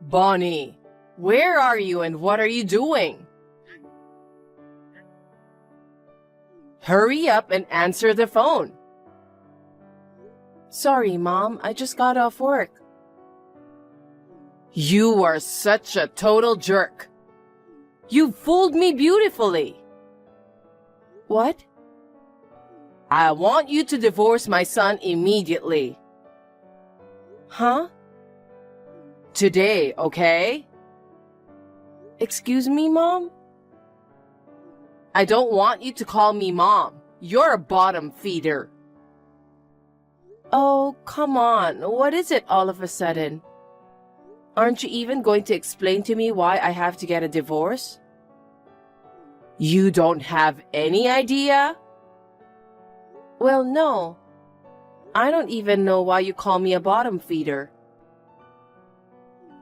Bonnie, where are you and what are you doing? Hurry up and answer the phone. Sorry, Mom, I just got off work. You are such a total jerk. You fooled me beautifully. What? I want you to divorce my son immediately. Huh? Today, okay? Excuse me, Mom? I don't want you to call me Mom. You're a bottom feeder. Oh, come on. What is it all of a sudden? Aren't you even going to explain to me why I have to get a divorce? You don't have any idea? Well, no. I don't even know why you call me a bottom feeder.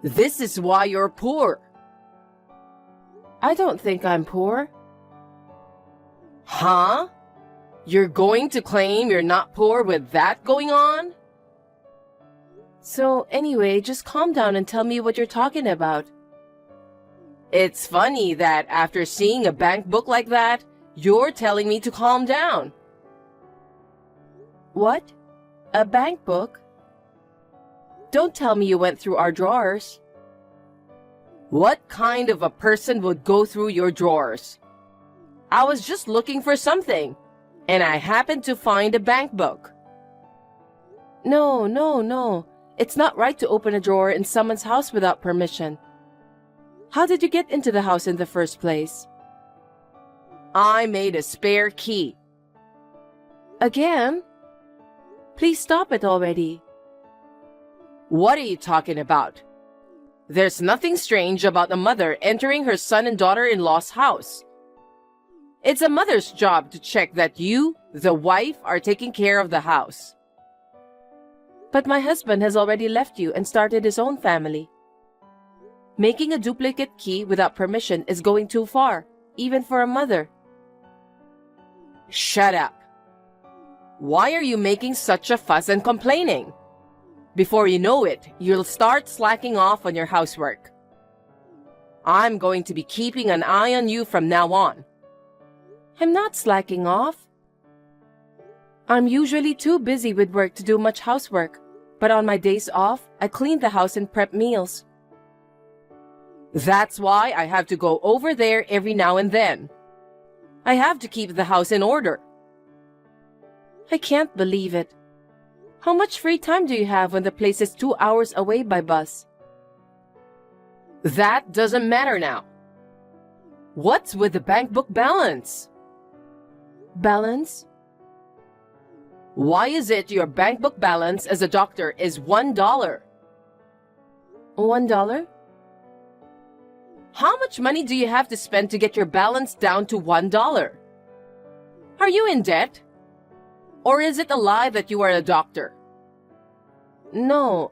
This is why you're poor. I don't think I'm poor. Huh? You're going to claim you're not poor with that going on? So anyway, just calm down and tell me what you're talking about. It's funny that after seeing a bank book like that, you're telling me to calm down. What? A bank book? Don't tell me you went through our drawers. What kind of a person would go through your drawers? I was just looking for something, and I happened to find a bank book. No. It's not right to open a drawer in someone's house without permission. How did you get into the house in the first place? I made a spare key. Again? Please stop it already. What are you talking about? There's nothing strange about a mother entering her son and daughter-in-law's house. It's a mother's job to check that you, the wife, are taking care of the house. But my husband has already left you and started his own family. Making a duplicate key without permission is going too far, even for a mother. Shut up. Why are you making such a fuss and complaining? Before you know it, you'll start slacking off on your housework. I'm going to be keeping an eye on you from now on. I'm not slacking off. I'm usually too busy with work to do much housework, but on my days off, I clean the house and prep meals. That's why I have to go over there every now and then. I have to keep the house in order. I can't believe it. How much free time do you have when the place is 2 hours away by bus? That doesn't matter now. What's with the bank book balance? Balance? Why is it your bank book balance as a doctor is $1? $1? How much money do you have to spend to get your balance down to $1? Are you in debt? Or is it a lie that you are a doctor? No,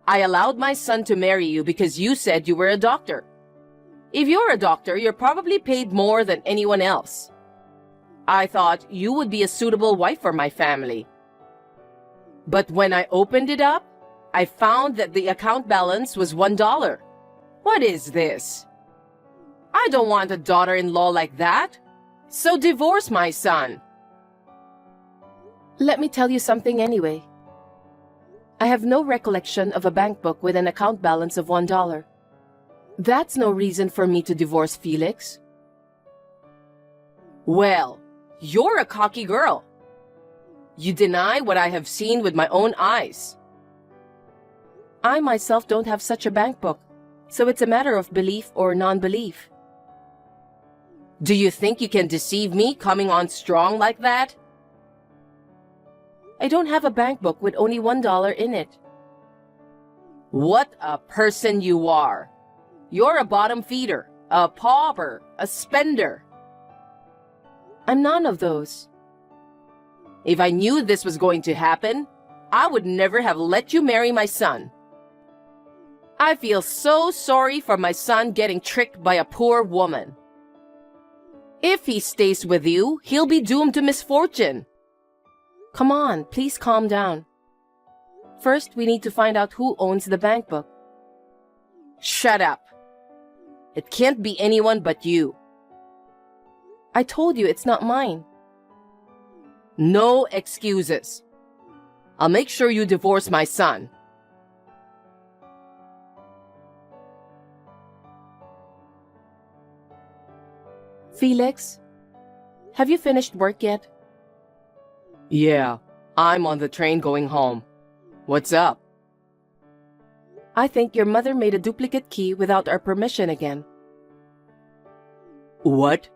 I allowed my son to marry you because you said you were a doctor. If you're a doctor, you're probably paid more than anyone else. I thought you would be a suitable wife for my family. But when I opened it up, I found that the account balance was $1. What is this? I don't want a daughter-in-law like that. So divorce my son. Let me tell you something anyway. I have no recollection of a bank book with an account balance of $1. That's no reason for me to divorce Felix. Well, you're a cocky girl. You deny what I have seen with my own eyes. I myself don't have such a bank book, so it's a matter of belief or non-belief. Do you think you can deceive me coming on strong like that? I don't have a bank book with only $1 in it. What a person you are. You're a bottom feeder, a pauper, a spender. I'm none of those. If I knew this was going to happen, I would never have let you marry my son. I feel so sorry for my son getting tricked by a poor woman. If he stays with you, he'll be doomed to misfortune. Come on, please calm down. First, we need to find out who owns the bank book. Shut up. It can't be anyone but you. I told you it's not mine. No excuses. I'll make sure you divorce my son. Felix, have you finished work yet? Yeah, I'm on the train going home. What's up? I think your mother made a duplicate key without our permission again. What?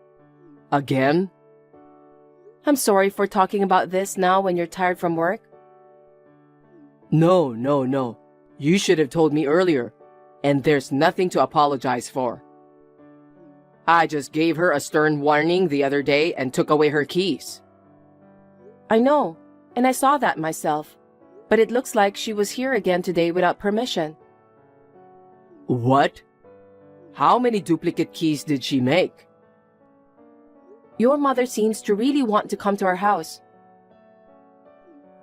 Again? I'm sorry for talking about this now when you're tired from work. No. You should have told me earlier, and there's nothing to apologize for. I just gave her a stern warning the other day and took away her keys. I know, and I saw that myself, but it looks like she was here again today without permission. What? How many duplicate keys did she make? Your mother seems to really want to come to our house.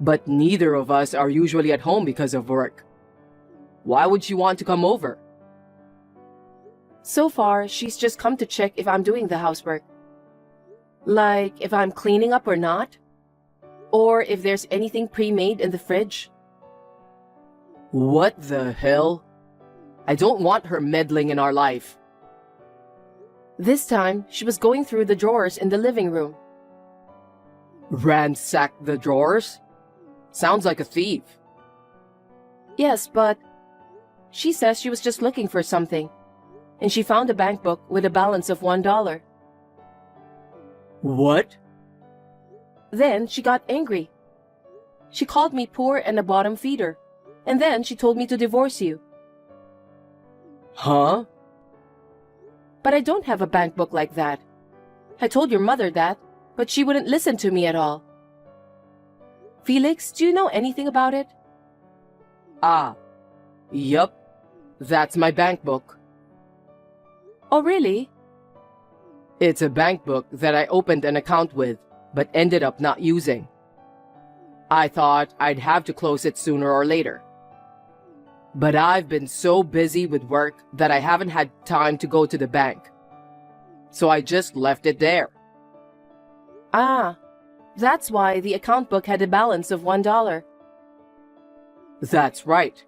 But neither of us are usually at home because of work. Why would she want to come over? So far, she's just come to check if I'm doing the housework. Like if I'm cleaning up or not. Or if there's anything pre-made in the fridge. What the hell? I don't want her meddling in our life. This time, she was going through the drawers in the living room. Ransack the drawers? Sounds like a thief. Yes, but she says she was just looking for something, and she found a bank book with a balance of $1. What? Then she got angry. She called me poor and a bottom feeder, and then she told me to divorce you. Huh? But I don't have a bank book like that. I told your mother that, but she wouldn't listen to me at all. Felix, do you know anything about it? Yup. That's my bank book. Oh, really? It's a bank book that I opened an account with, but ended up not using. I thought I'd have to close it sooner or later. But I've been so busy with work that I haven't had time to go to the bank. So I just left it there. That's why the account book had a balance of $1. That's right.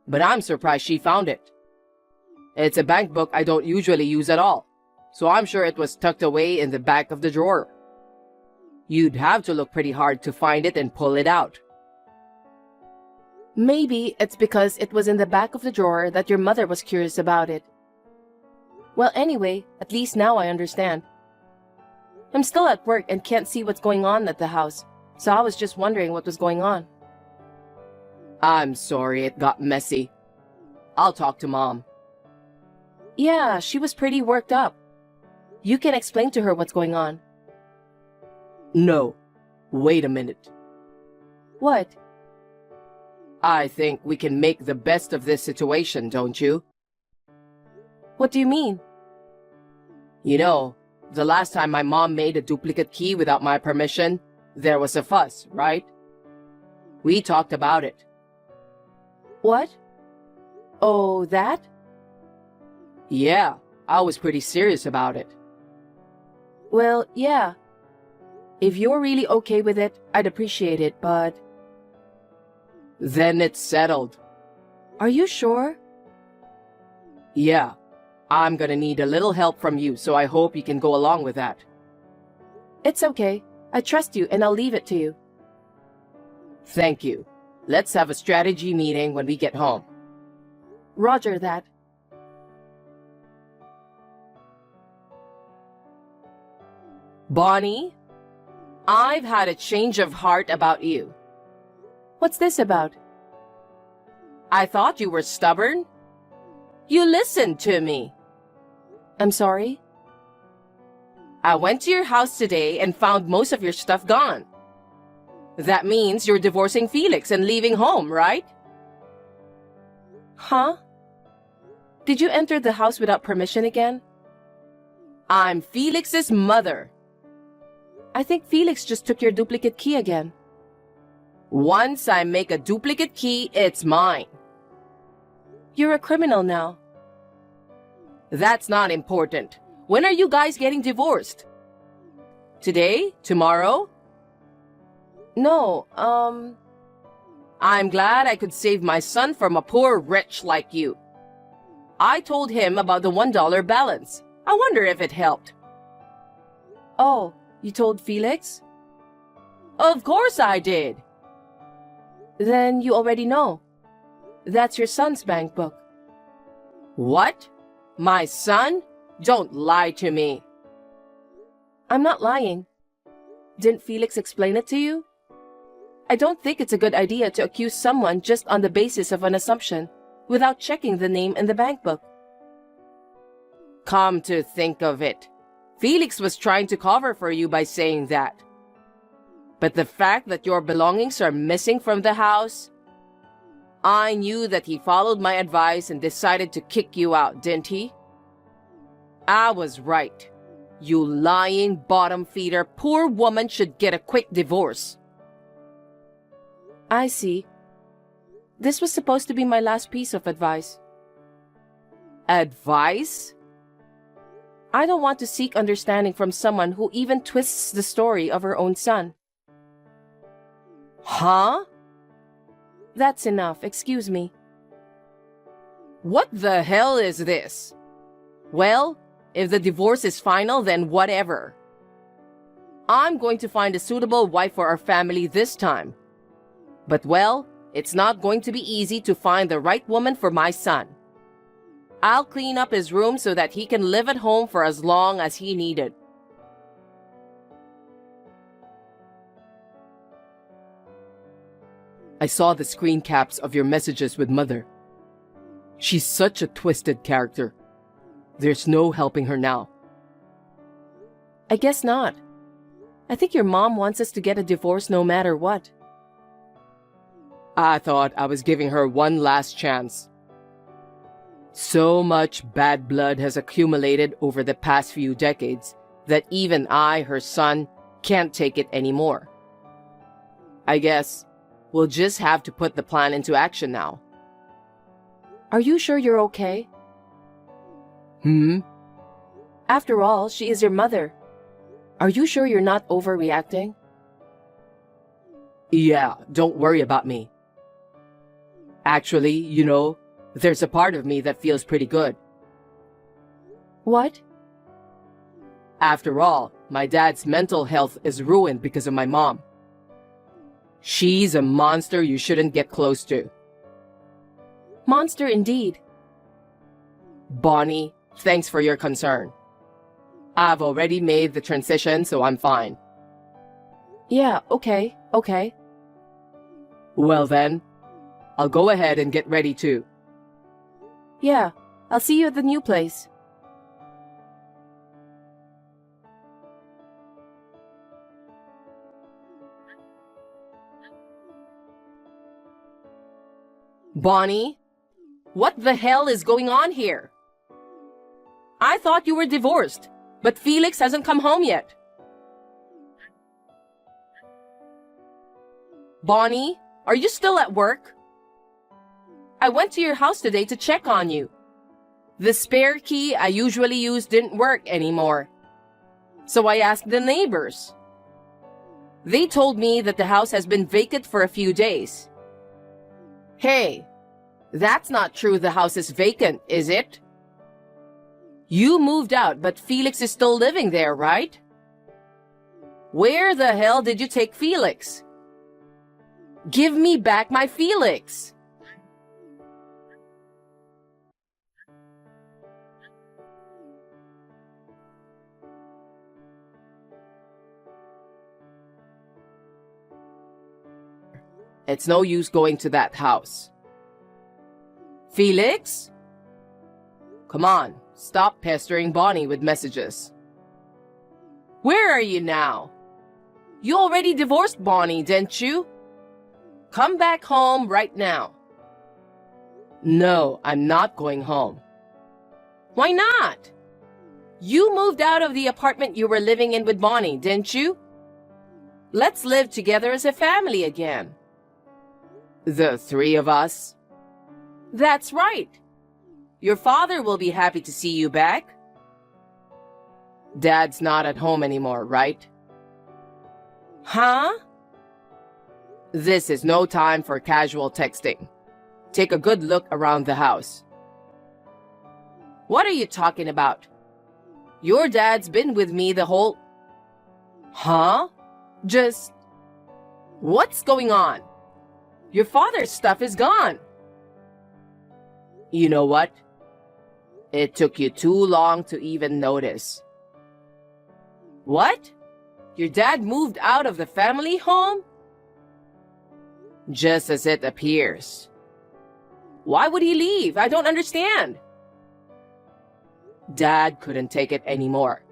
But I'm surprised she found it. It's a bank book I don't usually use at all, so I'm sure it was tucked away in the back of the drawer. You'd have to look pretty hard to find it and pull it out. Maybe it's because it was in the back of the drawer that your mother was curious about it. Well, anyway, at least now I understand. I'm still at work and can't see what's going on at the house, so I was just wondering what was going on. I'm sorry it got messy. I'll talk to Mom. Yeah, she was pretty worked up. You can explain to her what's going on. No. Wait a minute. What? I think we can make the best of this situation, don't you? What do you mean? You know, the last time my mom made a duplicate key without my permission, there was a fuss, right? We talked about it. What? Oh, that? Yeah, I was pretty serious about it. Well, yeah. If you're really okay with it, I'd appreciate it, but... Then it's settled. Are you sure? Yeah. I'm gonna need a little help from you, so I hope you can go along with that. It's okay. I trust you, and I'll leave it to you. Thank you. Let's have a strategy meeting when we get home. Roger that. Bonnie, I've had a change of heart about you. What's this about? I thought you were stubborn. You listened to me. I'm sorry? I went to your house today and found most of your stuff gone. That means you're divorcing Felix and leaving home, right? Huh? Did you enter the house without permission again? I'm Felix's mother. I think Felix just took your duplicate key again. Once I make a duplicate key, it's mine. You're a criminal now. That's not important. When are you guys getting divorced? Today? Tomorrow? No, I'm glad I could save my son from a poor wretch like you. I told him about the $1 balance. I wonder if it helped. Oh, you told Felix? Of course I did. Then you already know. That's your son's bank book. What? My son? Don't lie to me. I'm not lying. Didn't Felix explain it to you? I don't think it's a good idea to accuse someone just on the basis of an assumption, without checking the name in the bank book. Come to think of it, Felix was trying to cover for you by saying that. But the fact that your belongings are missing from the house, I knew that he followed my advice and decided to kick you out, didn't he? I was right. You lying bottom feeder, poor woman should get a quick divorce. I see. This was supposed to be my last piece of advice. Advice? I don't want to seek understanding from someone who even twists the story of her own son. Huh? That's enough, excuse me. What the hell is this? Well, if the divorce is final, then whatever. I'm going to find a suitable wife for our family this time. But well, it's not going to be easy to find the right woman for my son. I'll clean up his room so that he can live at home for as long as he needed. I saw the screen caps of your messages with Mother. She's such a twisted character. There's no helping her now. I guess not. I think your mom wants us to get a divorce no matter what. I thought I was giving her one last chance. So much bad blood has accumulated over the past few decades that even I, her son, can't take it anymore. I guess we'll just have to put the plan into action now. Are you sure you're okay? After all, she is your mother. Are you sure you're not overreacting? Yeah, don't worry about me. Actually, there's a part of me that feels pretty good. What? After all, my dad's mental health is ruined because of my mom. She's a monster you shouldn't get close to. Monster indeed. Bonnie, thanks for your concern. I've already made the transition, so I'm fine. Yeah, okay. Well then, I'll go ahead and get ready too. Yeah, I'll see you at the new place. Bonnie, what the hell is going on here? I thought you were divorced, but Felix hasn't come home yet. Bonnie, are you still at work? I went to your house today to check on you. The spare key I usually use didn't work anymore. So I asked the neighbors. They told me that the house has been vacant for a few days. Hey, that's not true the house is vacant, is it? You moved out, but Felix is still living there, right? Where the hell did you take Felix? Give me back my Felix! It's no use going to that house. Felix? Come on, stop pestering Bonnie with messages. Where are you now? You already divorced Bonnie, didn't you? Come back home right now. No, I'm not going home. Why not? You moved out of the apartment you were living in with Bonnie, didn't you? Let's live together as a family again. The three of us? That's right. Your father will be happy to see you back. Dad's not at home anymore, right? Huh? This is no time for casual texting. Take a good look around the house. What are you talking about? Your dad's been with me the whole... Huh? Just... What's going on? Your father's stuff is gone. You know what? It took you too long to even notice. What? Your dad moved out of the family home? Just as it appears. Why would he leave? I don't understand. Dad couldn't take it anymore.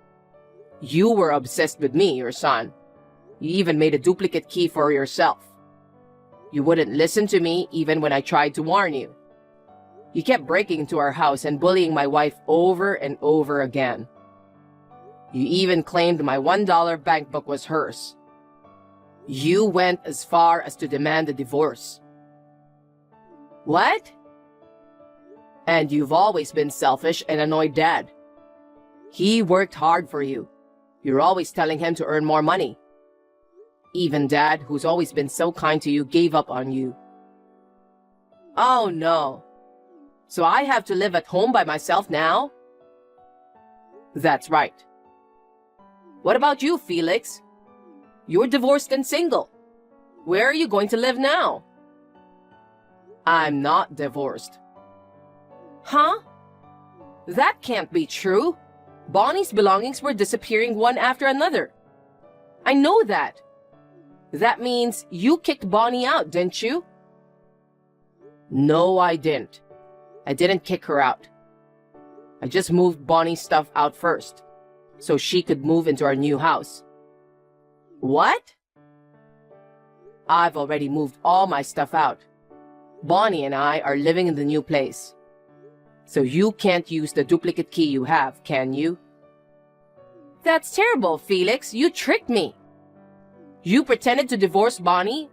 You were obsessed with me, your son. You even made a duplicate key for yourself. You wouldn't listen to me even when I tried to warn you. You kept breaking into our house and bullying my wife over and over again. You even claimed my $1 bank book was hers. You went as far as to demand a divorce. What? And you've always been selfish and annoyed Dad. He worked hard for you. You're always telling him to earn more money. Even Dad, who's always been so kind to you, gave up on you. Oh no. So I have to live at home by myself now? That's right. What about you, Felix? You're divorced and single. Where are you going to live now? I'm not divorced. Huh? That can't be true. Bonnie's belongings were disappearing one after another. I know that. That means you kicked Bonnie out, didn't you? No, I didn't. I didn't kick her out. I just moved Bonnie's stuff out first, so she could move into our new house. What? I've already moved all my stuff out. Bonnie and I are living in the new place. So you can't use the duplicate key you have, can you? That's terrible, Felix. You tricked me. You pretended to divorce Bonnie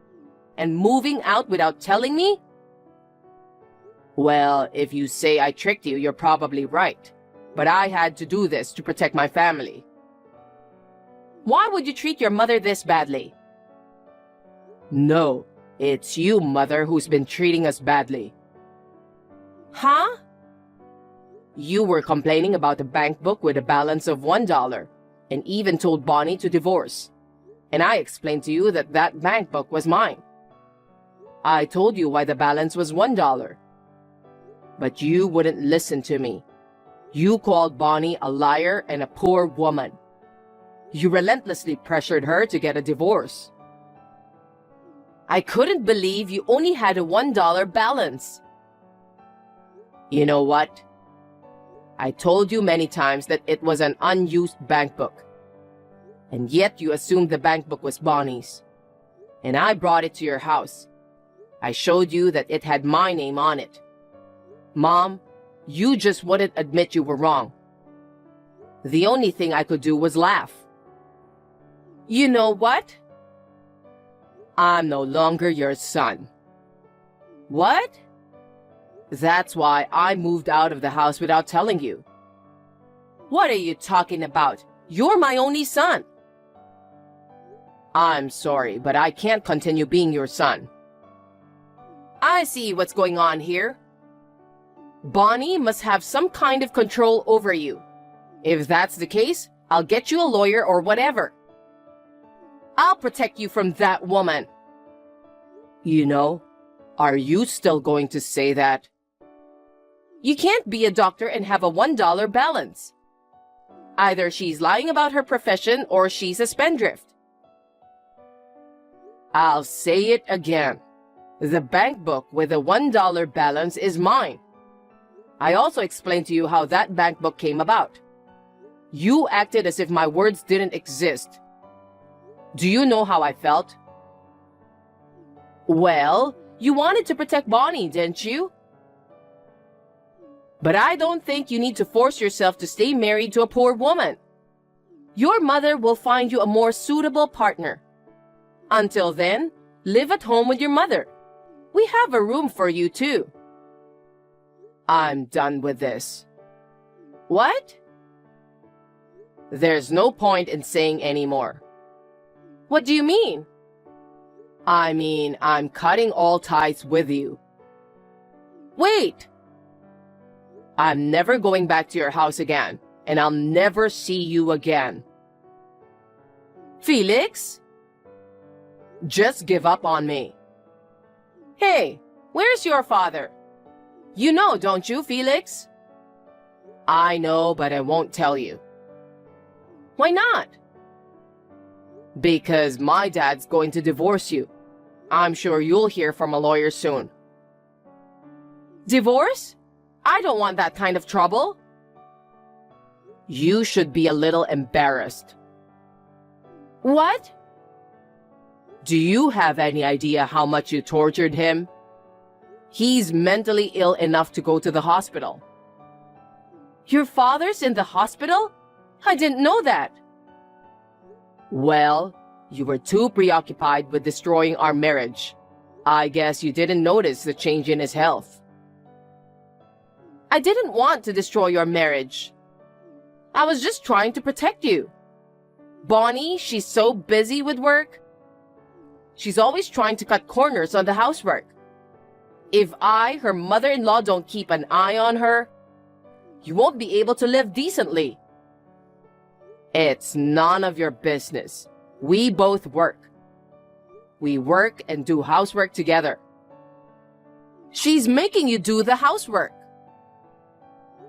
and moving out without telling me? Well, if you say I tricked you, you're probably right. But I had to do this to protect my family. Why would you treat your mother this badly? No, it's you, Mother, who's been treating us badly. Huh? You were complaining about a bank book with a balance of $1 and even told Bonnie to divorce. And I explained to you that that bank book was mine. I told you why the balance was $1. But you wouldn't listen to me. You called Bonnie a liar and a poor woman. You relentlessly pressured her to get a divorce. I couldn't believe you only had a $1 balance. You know what? I told you many times that it was an unused bank book. And yet you assumed the bank book was Bonnie's. And I brought it to your house. I showed you that it had my name on it. Mom, you just wouldn't admit you were wrong. The only thing I could do was laugh. You know what? I'm no longer your son. What? That's why I moved out of the house without telling you. What are you talking about? You're my only son. I'm sorry, but I can't continue being your son. I see what's going on here. Bonnie must have some kind of control over you. If that's the case, I'll get you a lawyer or whatever. I'll protect you from that woman. You know, are you still going to say that? You can't be a doctor and have a $1 balance. Either she's lying about her profession or she's a spendthrift. I'll say it again. The bank book with a $1 balance is mine. I also explained to you how that bank book came about. You acted as if my words didn't exist. Do you know how I felt? Well, you wanted to protect Bonnie, didn't you? But I don't think you need to force yourself to stay married to a poor woman. Your mother will find you a more suitable partner. Until then, live at home with your mother. We have a room for you too. I'm done with this. What? There's no point in saying any more. What do you mean? I mean, I'm cutting all ties with you. Wait! I'm never going back to your house again, and I'll never see you again. Felix? Just give up on me. Hey, where's your father? You know, don't you, Felix? I know, but I won't tell you. Why not? Because my dad's going to divorce you. I'm sure you'll hear from a lawyer soon. Divorce? I don't want that kind of trouble. You should be a little embarrassed. What? Do you have any idea how much you tortured him? He's mentally ill enough to go to the hospital. Your father's in the hospital? I didn't know that. Well, you were too preoccupied with destroying our marriage. I guess you didn't notice the change in his health. I didn't want to destroy your marriage. I was just trying to protect you. Bonnie, she's so busy with work. She's always trying to cut corners on the housework. If I, her mother-in-law, don't keep an eye on her, you won't be able to live decently. It's none of your business. We both work. We work and do housework together. She's making you do the housework.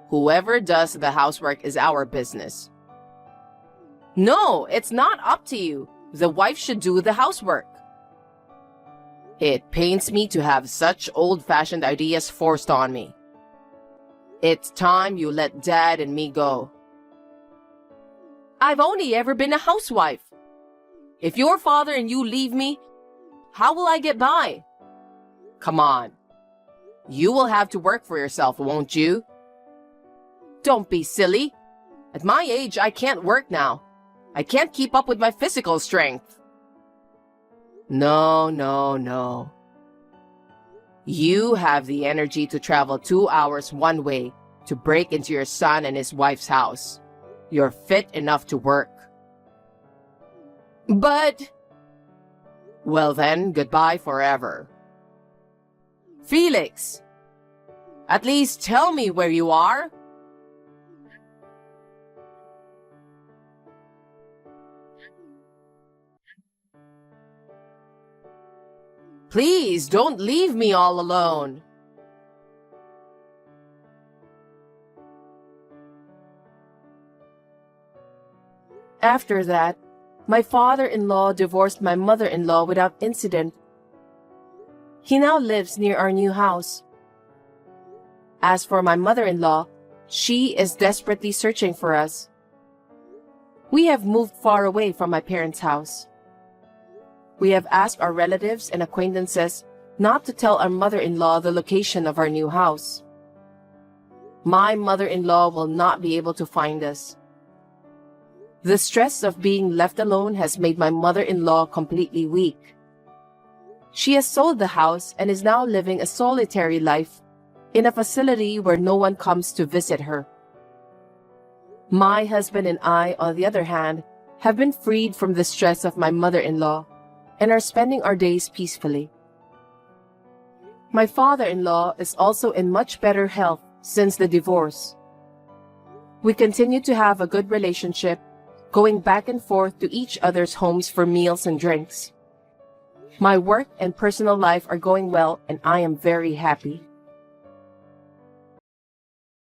Whoever does the housework is our business. No, it's not up to you. The wife should do the housework. It pains me to have such old-fashioned ideas forced on me. It's time you let Dad and me go. I've only ever been a housewife. If your father and you leave me, how will I get by? Come on. You will have to work for yourself, won't you? Don't be silly. At my age, I can't work now. I can't keep up with my physical strength. No, no, no. You have the energy to travel 2 hours one way to break into your son and his wife's house. You're fit enough to work. But... Well then, goodbye forever. Felix! At least tell me where you are. Please, don't leave me all alone. After that, my father-in-law divorced my mother-in-law without incident. He now lives near our new house. As for my mother-in-law, she is desperately searching for us. We have moved far away from my parents' house. We have asked our relatives and acquaintances not to tell our mother-in-law the location of our new house. My mother-in-law will not be able to find us. The stress of being left alone has made my mother-in-law completely weak. She has sold the house and is now living a solitary life in a facility where no one comes to visit her. My husband and I, on the other hand, have been freed from the stress of my mother-in-law and are spending our days peacefully. My father-in-law is also in much better health since the divorce. We continue to have a good relationship, going back and forth to each other's homes for meals and drinks. My work and personal life are going well, and I am very happy.